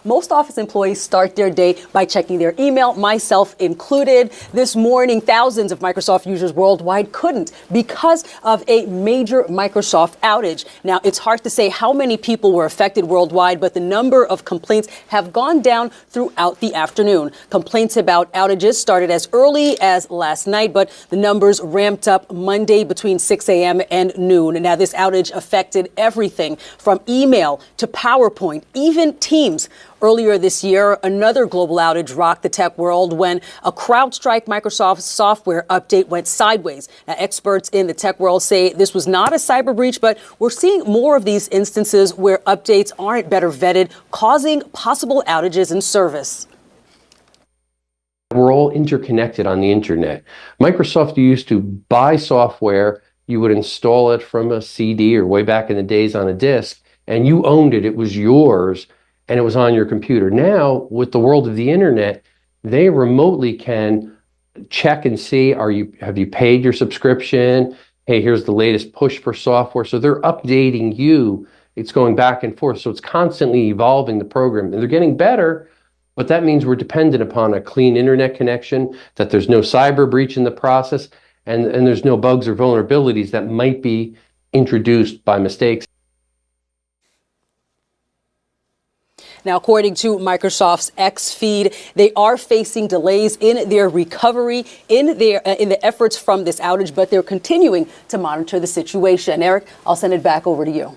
Most office employees start their day by checking their email, myself included. This morning, thousands of Microsoft users worldwide couldn't because of a major Microsoft outage. Now, it's hard to say how many people were affected worldwide, but the number of complaints have gone down throughout the afternoon. Complaints about outages started as early as last night, but the numbers ramped up Monday between 6 a.m. and noon. Now, this outage affected everything from email to PowerPoint, even Teams. Earlier this year, another global outage rocked the tech world when a CrowdStrike Microsoft software update went sideways. Now, experts in the tech world say this was not a cyber breach, but we're seeing more of these instances where updates aren't better vetted, causing possible outages in service. We're all interconnected on the internet. Microsoft used to buy software, you would install it from a CD or way back in the days on a disk, and you owned it, it was yours, and it was on your computer. Now, with the world of the internet, they remotely can check and see, have you paid your subscription? Hey, here's the latest push for software. So they're updating you. It's going back and forth. So it's constantly evolving the program. And they're getting better, but that means we're dependent upon a clean internet connection, that there's no cyber breach in the process, and there's no bugs or vulnerabilities that might be introduced by mistakes. Now, according to Microsoft's X feed, they are facing delays in their recovery, in the efforts from this outage, but they're continuing to monitor the situation. Eric, I'll send it back over to you.